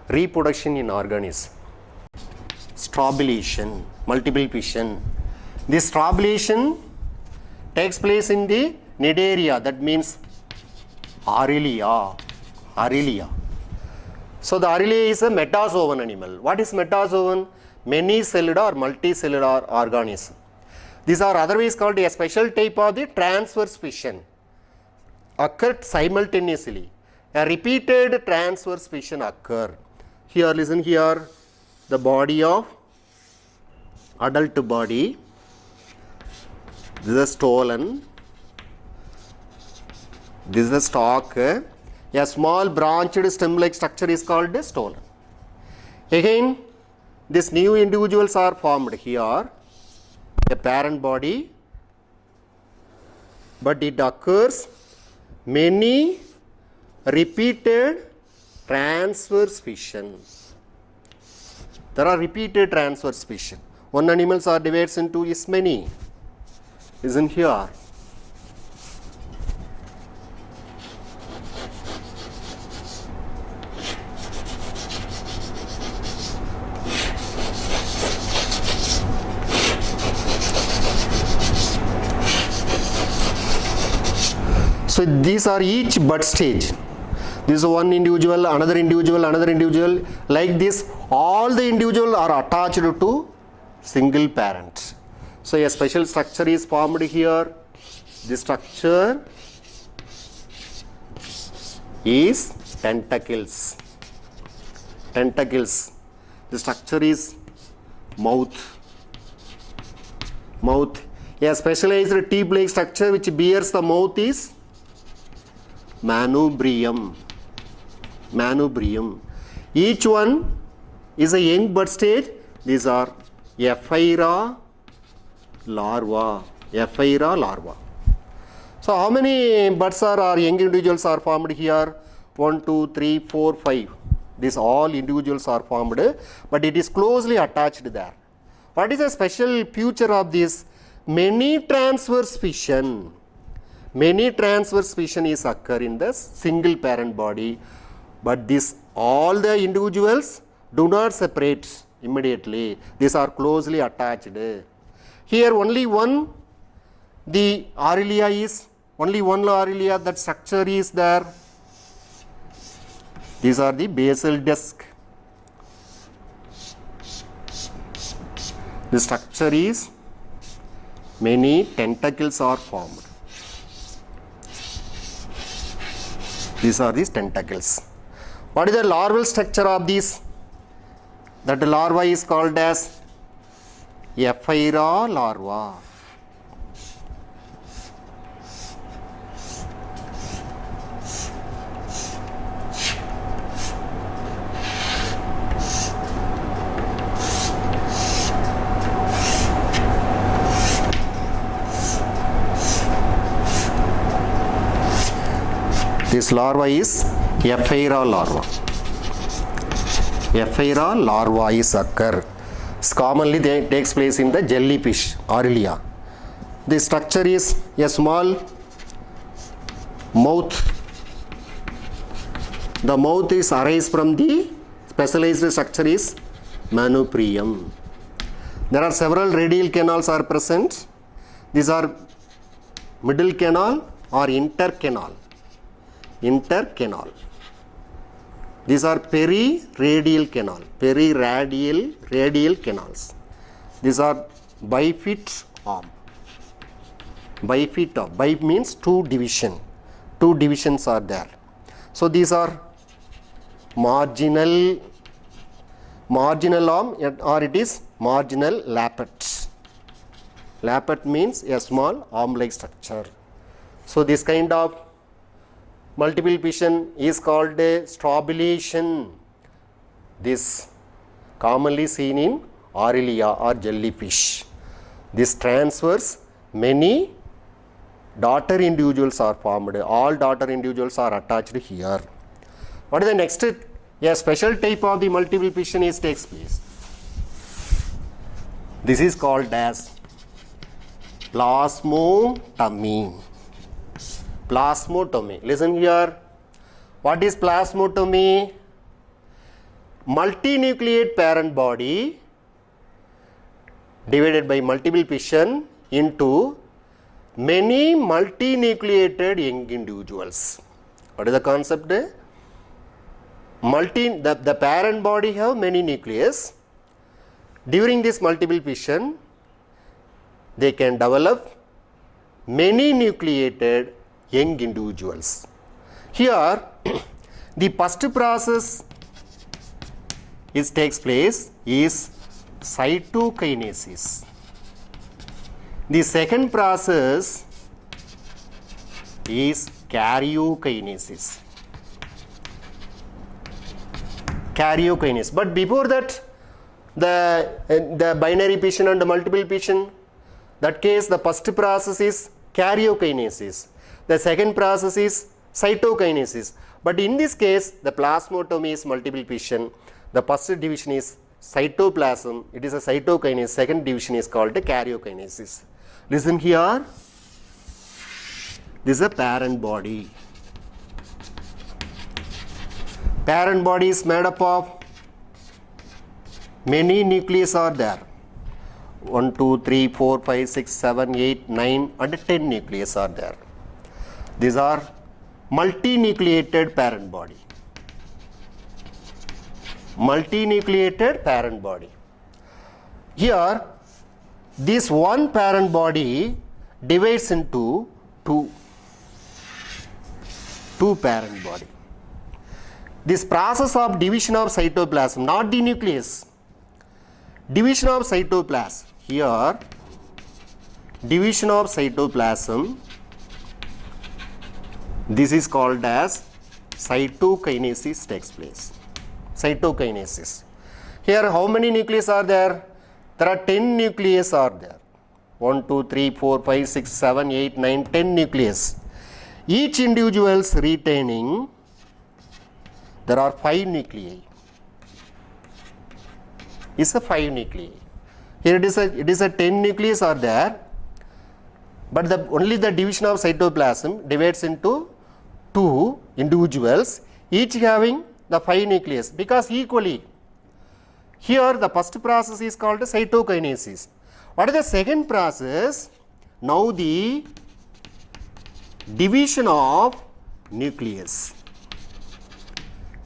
reproduction in organism. Strobulation, multiple fission. This strobulation takes place in the Cnidaria, that means Aurelia. So the Aurelia is a metazoan animal. What is metazoan? Many celled or multicellular organism. These are otherwise called a special type of the transverse fission. Occurred simultaneously. A repeated transverse fission occur. Here, listen here, the body of adult body. This is a stolon. This is the stalk. A small branched stem-like structure is called a stolon. Again, these new individuals are formed here, a parent body, but it occurs many repeated transverse fission. There are repeated transverse fission. One animals are divided into is many. Isn't here. So these are each bud stage. This is one individual, another individual, another individual. Like this, all the individuals are attached to single parent. So a special structure is formed here. This structure is tentacles. Tentacles. The structure is mouth. Mouth. A specialized tube-like structure which bears the mouth is manubrium. Manubrium. Each one is a young bud stage. These are Ephyra larva. Ephyra larva. So how many buds or young individuals are formed here? 1, 2, 3, 4, 5. These all individuals are formed, but it is closely attached there. What is the special feature of this? Many transverse fission. Many transverse fission is occur in the single parent body, but this all the individuals do not separate immediately. These are closely attached. Here only one, the Aurelia is, only one Aurelia, that structure is there. These are the basal disc. The structure is many tentacles are formed. These are these tentacles. What is the larval structure of these? That larva is called as Ephyra larva. This larva is Ephyra larva. Ephyra larva is occur. Commonly they takes place in the jellyfish, Aurelia. The structure is a small mouth. The mouth is arise from the specialized structure is manubrium. There are several radial canals are present. These are middle canal or intercanal. Intercanal. These are periradial canal. Radial canals. These are bifid arm. Bifid arm. Bi means two division. Two divisions are there. So these are marginal arm, or it is marginal lappet. Lappet means a small arm-like structure. So this kind of multiple fission is called a strobulation. This commonly seen in Aurelia or jellyfish. This transverse, many daughter individuals are formed. All daughter individuals are attached here. What is the next? A special type of the multiple fission is takes place. This is called as plasmotomy. Plasmotomy. Listen here. What is plasmotomy? multinucleate parent body divided by multiple fission into many multinucleated young individuals. What is the concept? The parent body have many nucleus. During this multiple fission, they can develop many nucleated young individuals. Here, the first process takes place is cytokinesis. The second process is karyokinesis. But before that, the binary fission and the multiple fission, that case the first process is karyokinesis. The second process is cytokinesis. But in this case, the plasmotomy is multiple fission. The first division is cytoplasm. It is a cytokinesis. Second division is called the karyokinesis. Listen here. This is a parent body. Parent body is made up of many nucleus are there. 1, 2, 3, 4, 5, 6, 7, 8, 9 and 10 nucleus are there. These are multinucleated parent body. Multinucleated parent body. Here, this one parent body divides into two parent body. This process of division of cytoplasm, not the nucleus, division of cytoplasm. Here, division of cytoplasm, this is called as cytokinesis takes place. Cytokinesis. Here, how many nucleus are there? There are 10 nucleus are there. 1, 2, 3, 4, 5, 6, 7, 8, 9, 10 nucleus. Each individuals retaining, there are 5 nuclei. It's a 5 nuclei. Here it is a 10 nucleus are there, but only the division of cytoplasm divides into 2 individuals, each having the 5 nucleus, because equally. Here the first process is called cytokinesis. What is the second process? Now the division of nucleus.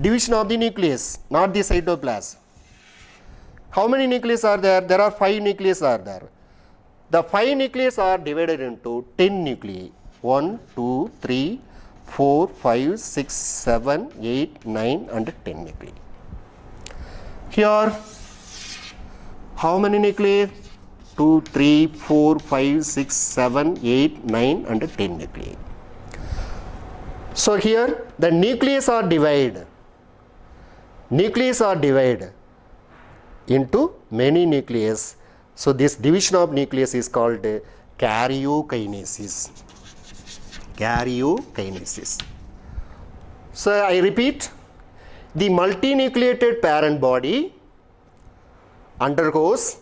Division of the nucleus, not the cytoplasm. How many nucleus are there? There are 5 nucleus are there. The 5 nucleus are divided into 10 nuclei. 1, 2, 3, 4, 5, 6, 7, 8, 9 and 10 nuclei. Here, how many nuclei? 2, 3, 4, 5, 6, 7, 8, 9 and 10 nuclei. So here the nucleus are divided. Nucleus are divided into many nucleus. So this division of nucleus is called karyokinesis. Karyokinesis. So I repeat, the multinucleated parent body undergoes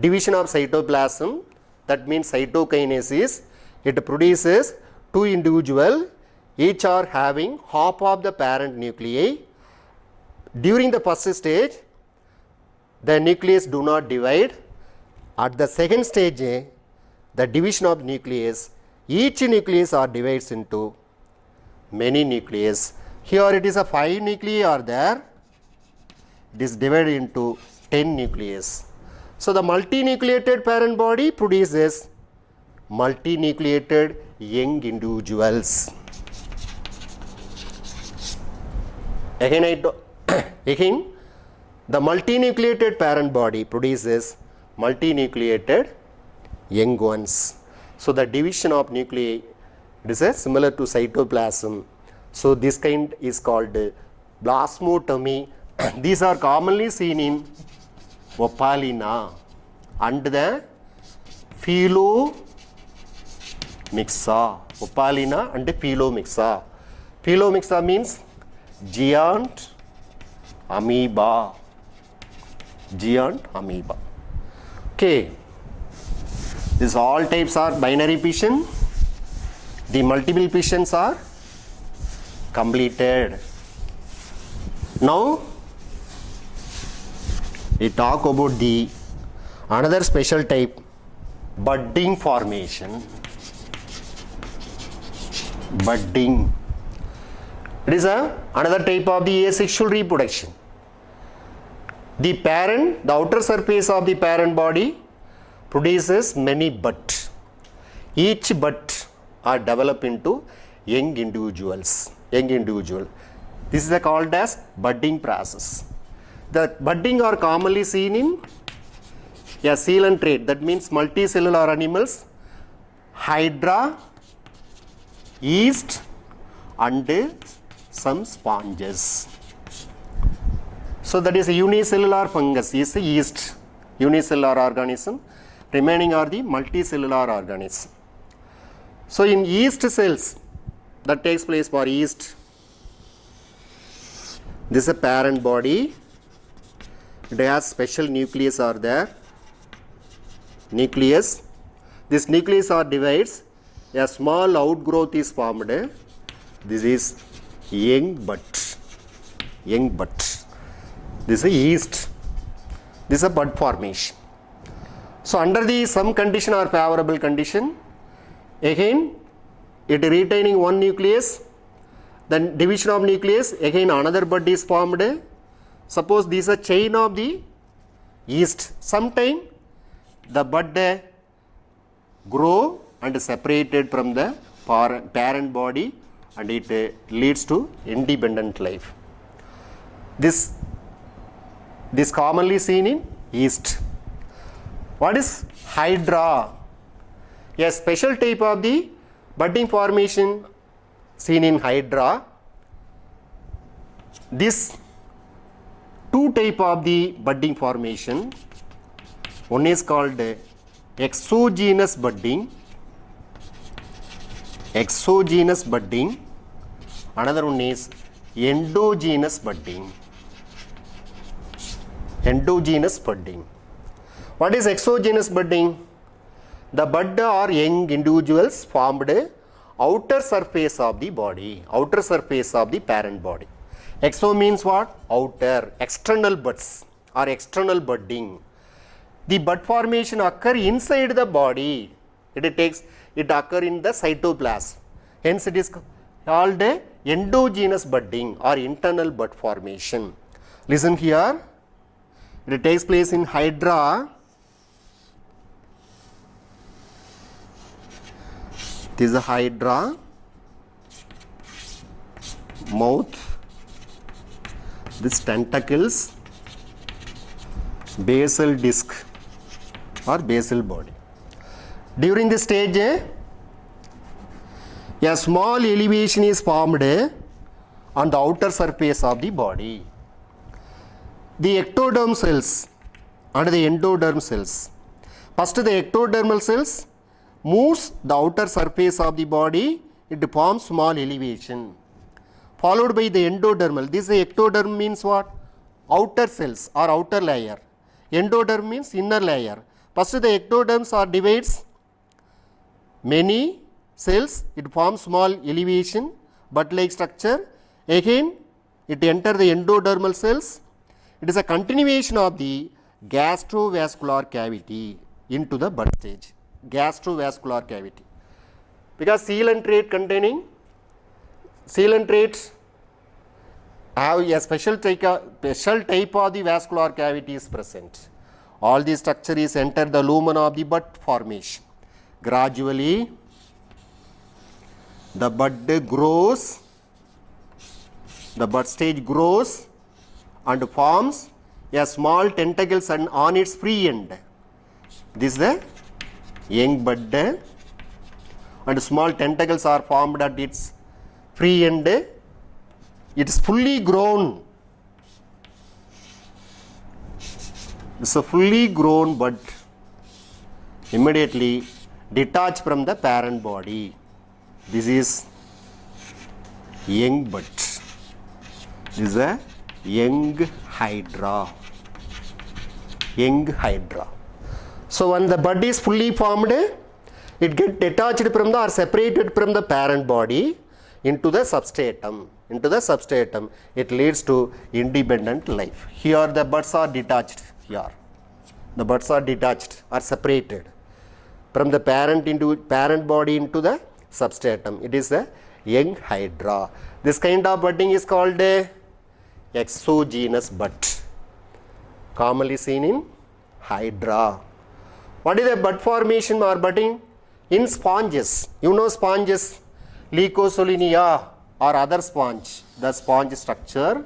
division of cytoplasm, that means cytokinesis. It produces 2 individuals, each are having half of the parent nuclei. During the first stage, the nucleus do not divide. At the second stage, the division of nucleus, each nucleus are divides into many nucleus. Here it is a 5 nuclei are there. It is divided into 10 nucleus. So the multinucleated parent body produces multinucleated young individuals. Again, the multinucleated parent body produces multinucleated young ones. So the division of nuclei, it is similar to cytoplasm. So this kind is called plasmotomy. These are commonly seen in Opalina and the Philomixa. Opalina and the Philomixa. Philomixa means giant amoeba. Giant amoeba. Okay. These all types are binary fission. The multiple fissions are completed. Now we talk about the another special type, budding formation. Budding. It is another type of the asexual reproduction. The parent, the outer surface of the parent body produces many buds. Each bud are developed into young individuals. This is called as budding process. The budding are commonly seen in a coelenterate, that means multicellular animals, hydra, yeast and some sponges. So that is a unicellular fungus, is a yeast, unicellular organism. Remaining are the multicellular organism. So in yeast cells, that takes place for yeast. This is a parent body. It has special nucleus are there. Nucleus. This nucleus are divides. A small outgrowth is formed. This is young bud. Young bud. This is a yeast. This is a bud formation. So under the some condition or favorable condition, again it retaining one nucleus, then division of nucleus, again another bud is formed. Suppose this is a chain of the yeast. Sometime the bud grow and separated from the parent body and it leads to independent life. This commonly seen in yeast. What is hydra? A special type of the budding formation seen in hydra. This two type of the budding formation. One is called exogenous budding. Exogenous budding. Another one is endogenous budding. Endogenous budding. What is exogenous budding? The bud or young individuals formed outer surface of the body, outer surface of the parent body. Exo means what? Outer, external buds or external budding. The bud formation occur inside the body. It occur in the cytoplasm. Hence it is called endogenous budding or internal bud formation. Listen here. It takes place in hydra. This is a hydra, mouth, this tentacles, basal disc or basal body. During this stage, a small elevation is formed on the outer surface of the body. The ectoderm cells and the endoderm cells. First the ectodermal cells moves the outer surface of the body, it forms small elevation. Followed by the endodermal. This ectoderm means what? Outer cells or outer layer. Endoderm means inner layer. First the ectoderms are divides many cells, it forms small elevation, bud-like structure. Again it enter the endodermal cells. It is a continuation of the gastrovascular cavity into the bud stage. Gastrovascular cavity. Because coelentrates have a special type of the vascular cavity is present. All these structures enter the lumen of the bud formation. Gradually, the bud grows, the bud stage grows and forms a small tentacles and on its free end. This is the young bud and small tentacles are formed at its free end. It is fully grown. It's a fully grown bud immediately detached from the parent body. This is young bud. This is a young hydra. Young hydra. So when the bud is fully formed, it gets detached from the or separated from the parent body into the substratum. Into the substratum, it leads to independent life. Here the buds are detached. here. The buds are detached or separated from the parent body into the substratum. It is a young hydra. This kind of budding is called a exogenous bud, commonly seen in hydra. What is the bud formation or budding? In sponges. You know sponges, Leucosolinia or other sponge. The sponge structure,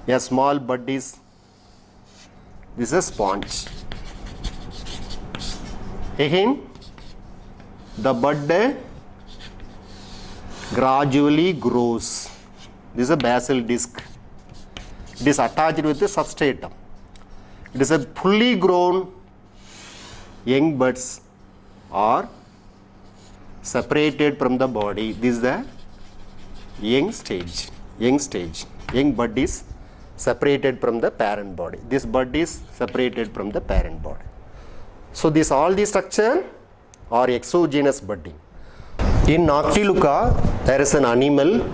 a small bud is, this is a sponge. Again, the bud gradually grows. This is a basal disc. It is attached with the substratum. It is a fully grown young buds are separated from the body. This is the young stage. Young bud is separated from the parent body. This bud is separated from the parent body. So all these structure are exogenous budding. In Noctiluca, there is an animal,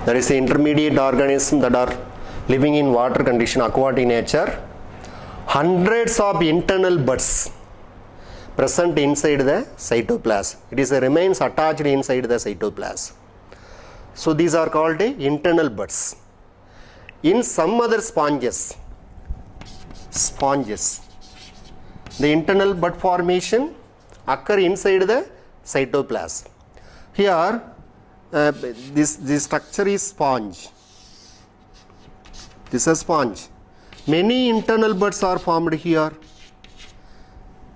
there is an intermediate organism that are living in water condition, aquatic nature. Hundreds of internal buds present inside the cytoplasm. It is a remains attached inside the cytoplasm. So these are called internal buds. In some other sponges, the internal bud formation occur inside the cytoplasm. Here, this structure is sponge. This is a sponge. Many internal buds are formed here.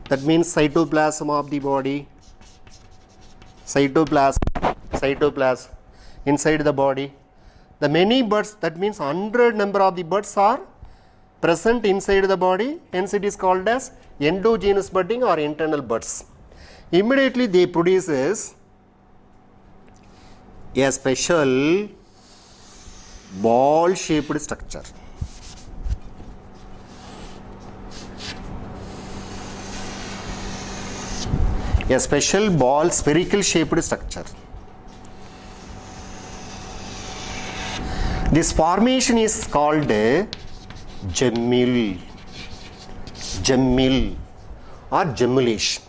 That means cytoplasm of the body. Cytoplasm inside the body. The many buds, that means 100 number of the buds are present inside the body, hence it is called as endogenous budding or internal buds. Immediately they produces a special ball shaped structure. A special ball spherical shaped structure. This formation is called gemmule or gemmulation.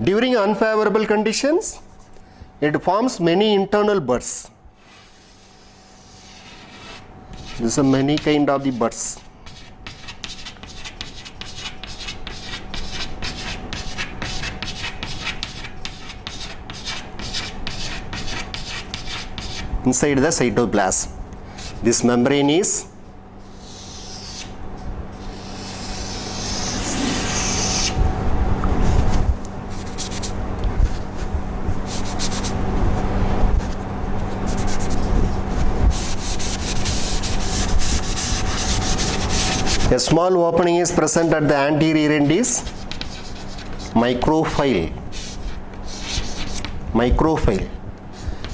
During unfavorable conditions, it forms many internal buds. This is many kind of the buds. Inside the cytoplasm. This membrane is a small opening is present at the anterior end is micropyle.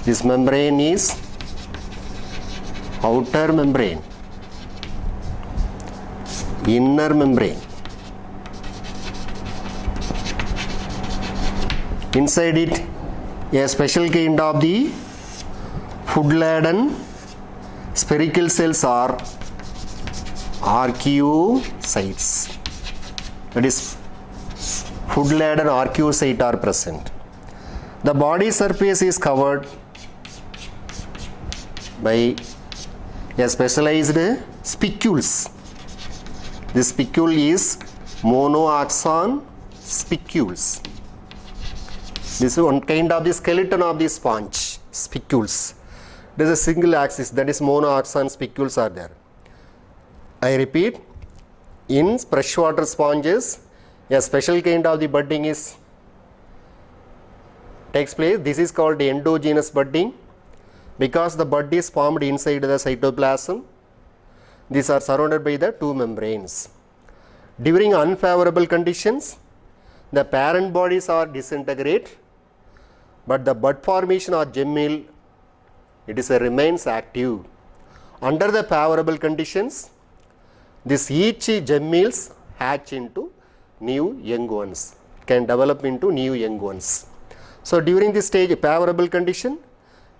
This membrane is outer membrane, inner membrane. Inside it, a special kind of the food-laden spherical cells are archaeocytes. That is, food-laden archaeocytes are present. The body surface is covered by a specialized spicules. This spicule is monoaxon spicules. This is one kind of the skeleton of the sponge, spicules. There is a single axis, that is monoaxon spicules are there. I repeat, in freshwater sponges, a special kind of the budding takes place. This is called endogenous budding. Because the bud is formed inside the cytoplasm, these are surrounded by the two membranes. During unfavorable conditions, the parent bodies are disintegrate, but the bud formation or gemmule, remains active. Under the favorable conditions, each gemmules hatch into new young ones, can develop into new young ones. So during this stage, favorable condition,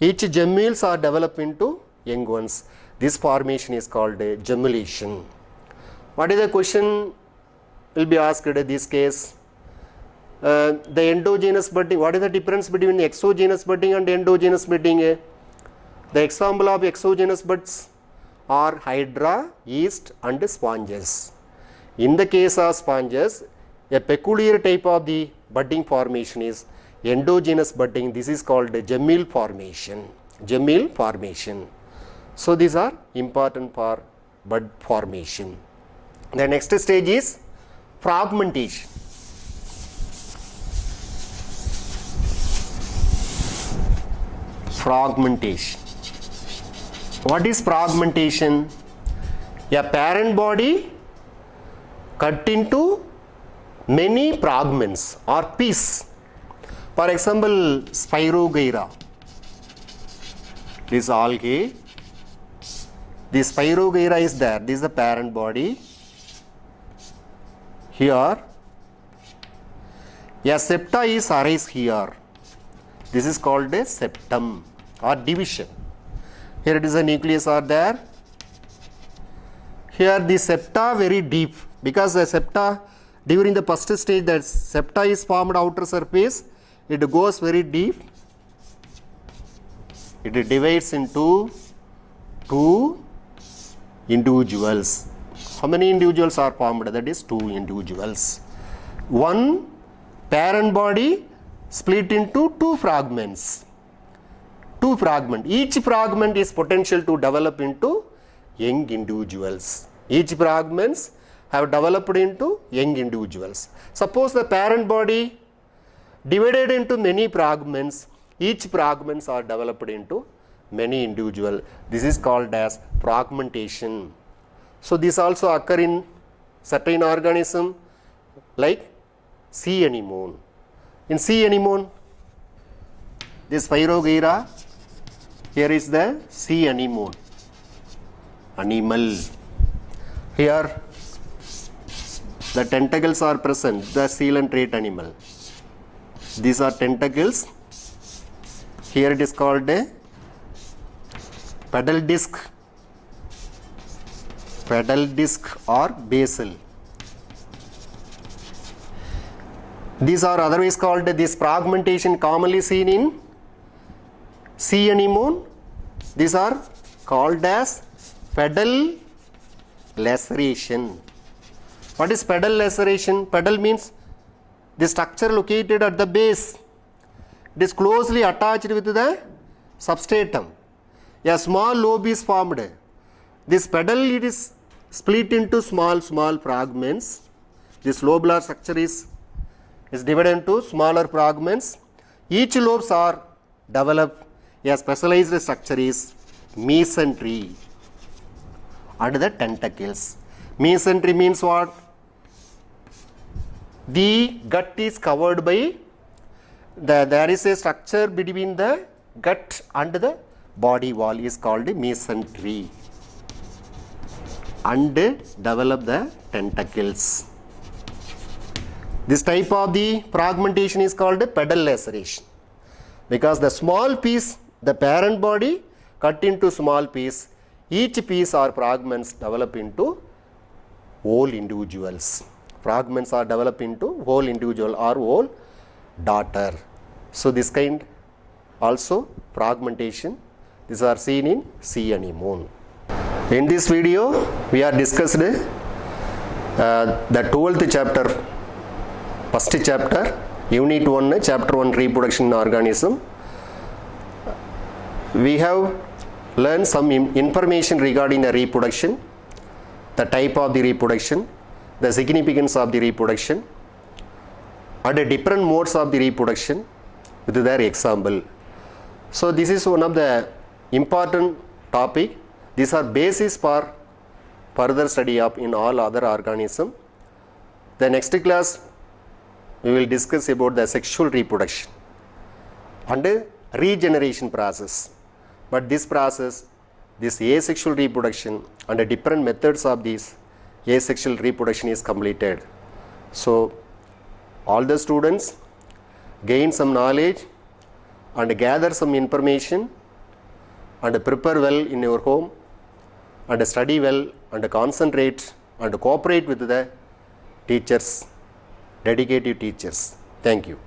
each gemmules are developed into young ones. This formation is called gemellation. What is the question will be asked in this case? The endogenous budding, what is the difference between exogenous budding and endogenous budding? The example of exogenous buds are hydra, yeast and sponges. In the case of sponges, a peculiar type of the budding formation is endogenous budding. This is called gemelle formation. Gemelle formation. So these are important for bud formation. The next stage is fragmentation. Fragmentation. What is fragmentation? A parent body cut into many fragments or pieces. For example, Spirogyra. This algae. This Spirogyra is there. This is the parent body. Here, a septa is arise here. This is called a septum or division. Here it is a nucleus are there. Here the septa very deep, because the septa during the first stage, that septa is formed outer surface, it goes very deep. It divides into two individuals. How many individuals are formed? That is two individuals. One parent body split into two fragments. Two fragments. Each fragment is potential to develop into young individuals. Each fragments have developed into young individuals. Suppose the parent body divided into many fragments. Each fragments are developed into many individuals. This is called as fragmentation. So this also occur in certain organism like sea anemone. In sea anemone, this Spirogyra, here is the sea anemone animal. Here the tentacles are present, the coelenterate animal. These are tentacles. Here it is called a pedal disc or basal. These are otherwise called, this fragmentation commonly seen in sea anemone. These are called as pedal laceration. What is pedal laceration? Pedal means the structure located at the base. It is closely attached with the substratum. A small lobe is formed. This pedal, it is split into small fragments. This lobular structure is divided into smaller fragments. Each lobes are developed. A specialized structure is mesentery and the tentacles. Mesentery means what? The gut is covered by there is a structure between the gut and the body wall is called mesentery, and develop the tentacles. This type of the fragmentation is called pedal laceration, because the small piece, the parent body cut into small piece, each piece or fragments develop into whole individuals. Fragments are developed into whole individual or whole daughter. So this kind also fragmentation, these are seen in sea anemone. In this video we are discussed the 12th chapter, first chapter, unit 1, chapter 1, reproduction in organism. We have learned some information regarding the reproduction, the type of the reproduction, the significance of the reproduction, and the different modes of the reproduction with their example. So this is one of the important topic. These are basis for further study of in all other organism. The next class we will discuss about the sexual reproduction and regeneration process. But this process, this asexual reproduction and the different methods of this asexual reproduction is completed. So all the students gain some knowledge and gather some information and prepare well in your home and study well and concentrate and cooperate with the teachers, dedicated teachers. Thank you.